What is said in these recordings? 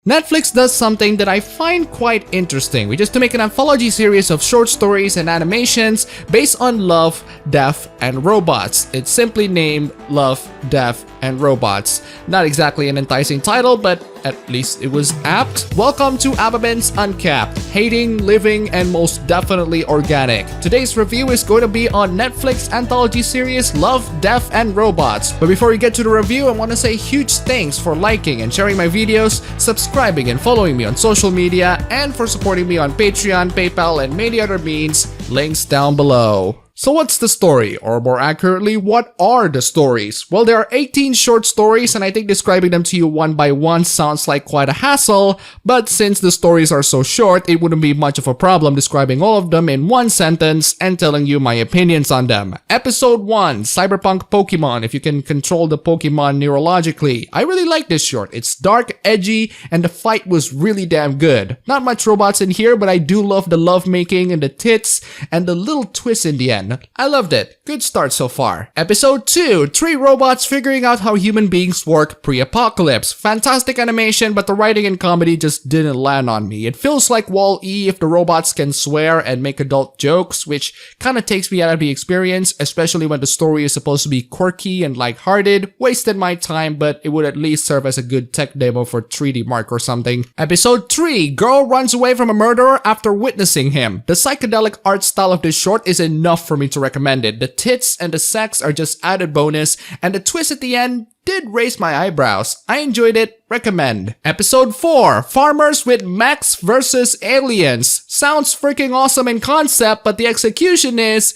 Netflix does something that I find quite interesting, which is to make an anthology series of short stories and animations based on Love, Death, and Robots. It's simply named Love, Death, and Robots. Not exactly an enticing title, but at least it was apt. Welcome to appabendyt's Uncapped, hating, living, and most definitely organic. Today's review is going to be on Netflix anthology series Love, Death, and Robots. But before we get to the review, I want to say huge thanks for liking and sharing my videos, subscribing and following me on social media, and for supporting me on Patreon, PayPal, and many other means. Links down below. So what's the story? Or more accurately, what are the stories? Well, there are 18 short stories, and I think describing them to you one by one sounds like quite a hassle, but since the stories are so short, it wouldn't be much of a problem describing all of them in one sentence and telling you my opinions on them. Episode 1, Cyberpunk Pokemon, if you can control the Pokemon neurologically. I really like this short. It's dark, edgy, and the fight was really damn good. Not much robots in here, but I do love the lovemaking and the tits and the little twist in the end. I loved it. Good start so far. Episode 2, 3 robots figuring out how human beings work pre-apocalypse. Fantastic animation, but the writing and comedy just didn't land on me. It feels like Wall-E if the robots can swear and make adult jokes, which kinda takes me out of the experience, especially when the story is supposed to be quirky and lighthearted. Wasted my time, but it would at least serve as a good tech demo for 3D Mark or something. Episode 3, girl runs away from a murderer after witnessing him. The psychedelic art style of this short is enough for me to recommend it. The tits and the sex are just added bonus, and the twist at the end did raise my eyebrows. I enjoyed it. Recommend. Episode 4, Farmers with Mechs vs. Aliens. Sounds freaking awesome in concept, but the execution is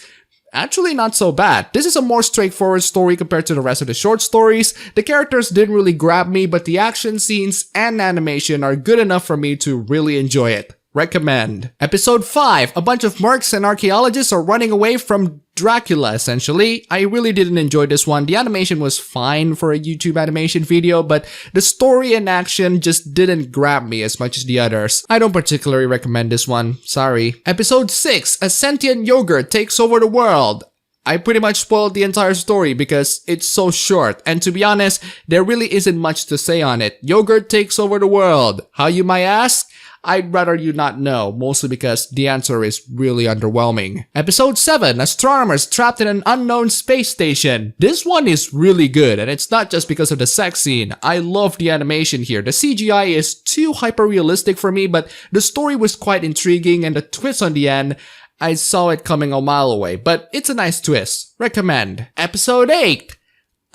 actually not so bad. This is a more straightforward story compared to the rest of the short stories. The characters didn't really grab me, but the action scenes and animation are good enough for me to really enjoy it. Recommend. Episode 5, a bunch of mercs and archaeologists are running away from Dracula, essentially. I really didn't enjoy this one. The animation was fine for a YouTube animation video, but the story and action just didn't grab me as much as the others. I don't particularly recommend this one. Sorry. Episode 6, a sentient yogurt takes over the world. I pretty much spoiled the entire story because it's so short, and to be honest, there really isn't much to say on it. Yogurt takes over the world. How, you might ask? I'd rather you not know, mostly because the answer is really underwhelming. Episode 7, astronomers trapped in an unknown space station. This one is really good, and it's not just because of the sex scene. I love the animation here. The CGI is too hyper-realistic for me, but the story was quite intriguing, and the twist on the end, I saw it coming a mile away, but it's a nice twist. Recommend. Episode 8.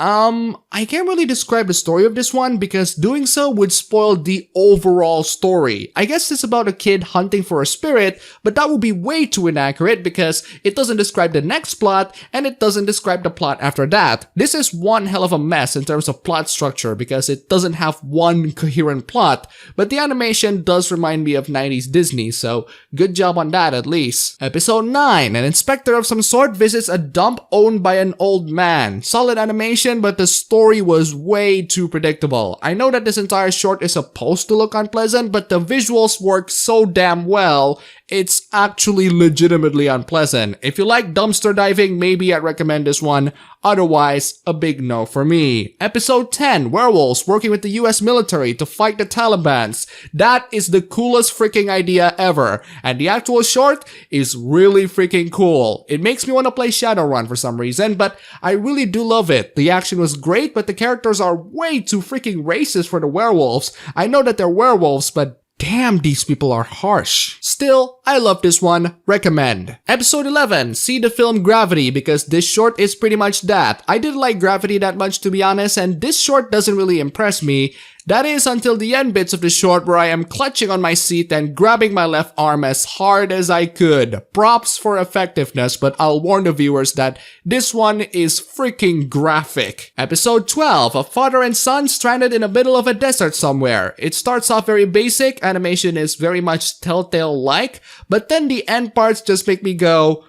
I can't really describe the story of this one because doing so would spoil the overall story. I guess it's about a kid hunting for a spirit, but that would be way too inaccurate because it doesn't describe the next plot and it doesn't describe the plot after that. This is one hell of a mess in terms of plot structure because it doesn't have one coherent plot, but the animation does remind me of 90s Disney, so good job on that at least. Episode 9, an inspector of some sort visits a dump owned by an old man. Solid animation, but the story was way too predictable. I know that this entire short is supposed to look unpleasant, but the visuals work so damn well, it's actually legitimately unpleasant. If you like dumpster diving, maybe I'd recommend this one. Otherwise, a big no for me. Episode 10, werewolves working with the US military to fight the Taliban. That is the coolest freaking idea ever. And the actual short is really freaking cool. It makes me want to play Shadowrun for some reason, but I really do love it. The action was great, but the characters are way too freaking racist for the werewolves. I know that they're werewolves, but damn, these people are harsh. Still, I love this one. Recommend. Episode 11, see the film Gravity because this short is pretty much that. I didn't like Gravity that much to be honest, and this short doesn't really impress me. That is until the end bits of the short where I am clutching on my seat and grabbing my left arm as hard as I could. Props for effectiveness, but I'll warn the viewers that this one is freaking graphic. Episode 12, a father and son stranded in the middle of a desert somewhere. It starts off very basic, animation is very much Telltale-like, but then the end parts just make me go,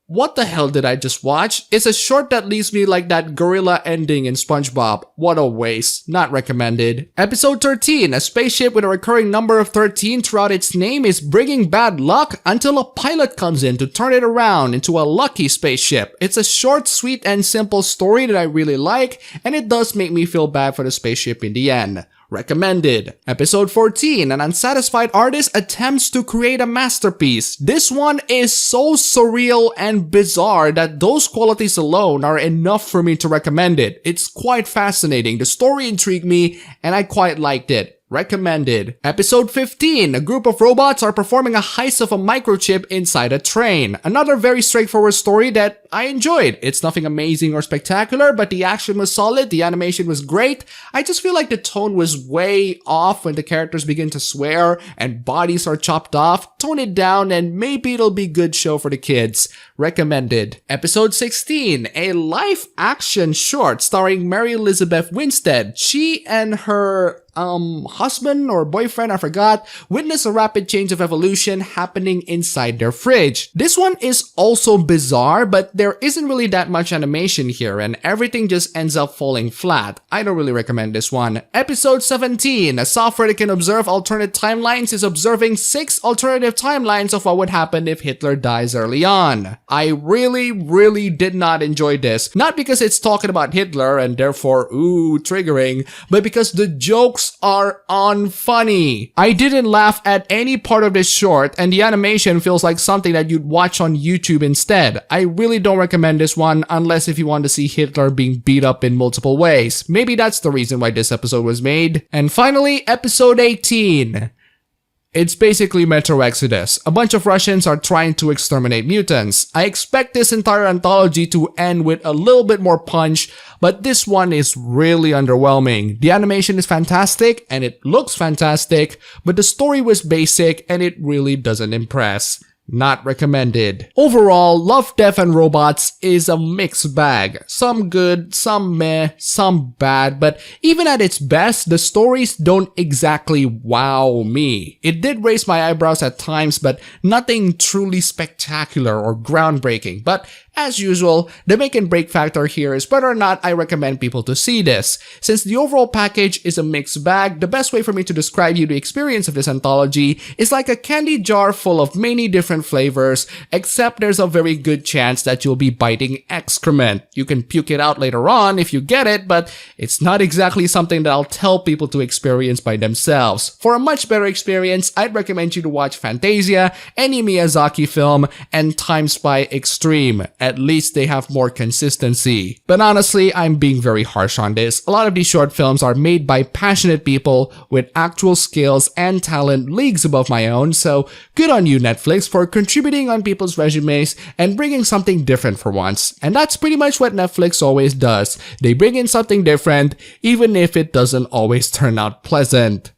what the hell did I just watch? It's a short that leaves me like that gorilla ending in SpongeBob. What a waste. Not recommended. Episode 13, a spaceship with a recurring number of 13 throughout its name is bringing bad luck until a pilot comes in to turn it around into a lucky spaceship. It's a short, sweet, and simple story that I really like, and it does make me feel bad for the spaceship in the end. Recommended. Episode 14, an unsatisfied artist attempts to create a masterpiece. This one is so surreal and bizarre that those qualities alone are enough for me to recommend it. It's quite fascinating. The story intrigued me and I quite liked it. Recommended. Episode 15. A group of robots are performing a heist of a microchip inside a train. Another very straightforward story that I enjoyed. It's nothing amazing or spectacular, but the action was solid, the animation was great. I just feel like the tone was way off when the characters begin to swear and bodies are chopped off. Tone it down and maybe it'll be a good show for the kids. Recommended. Episode 16. A live action short starring Mary Elizabeth Winstead. She and her husband or boyfriend, I forgot, witness a rapid change of evolution happening inside their fridge. This one is also bizarre, but there isn't really that much animation here and everything just ends up falling flat. I don't really recommend this one. Episode 17. A software that can observe alternate timelines is observing 6 alternative timelines of what would happen if Hitler dies early on. I really did not enjoy this. Not because it's talking about Hitler and therefore, ooh, triggering, but because the jokes are unfunny. I didn't laugh at any part of this short and the animation feels like something that you'd watch on YouTube instead. I really don't recommend this one unless if you want to see Hitler being beat up in multiple ways. Maybe that's the reason why this episode was made. And finally, episode 18. It's basically Metro Exodus. A bunch of Russians are trying to exterminate mutants. I expect this entire anthology to end with a little bit more punch, but this one is really underwhelming. The animation is fantastic and it looks fantastic, but the story was basic and it really doesn't impress. Not recommended. Overall, Love, Death, and Robots is a mixed bag. Some good, some meh, some bad, but even at its best, the stories don't exactly wow me. It did raise my eyebrows at times, but nothing truly spectacular or groundbreaking. But as usual, the make and break factor here is whether or not I recommend people to see this. Since the overall package is a mixed bag, the best way for me to describe you the experience of this anthology is like a candy jar full of many different flavors, except there's a very good chance that you'll be biting excrement. You can puke it out later on if you get it, but it's not exactly something that I'll tell people to experience by themselves. For a much better experience, I'd recommend you to watch Fantasia, any Miyazaki film, and Time Spy Extreme. At least they have more consistency. But honestly, I'm being very harsh on this. A lot of these short films are made by passionate people with actual skills and talent leagues above my own, so good on you, Netflix, for contributing on people's resumes and bringing something different for once. And that's pretty much what Netflix always does. They bring in something different, even if it doesn't always turn out pleasant.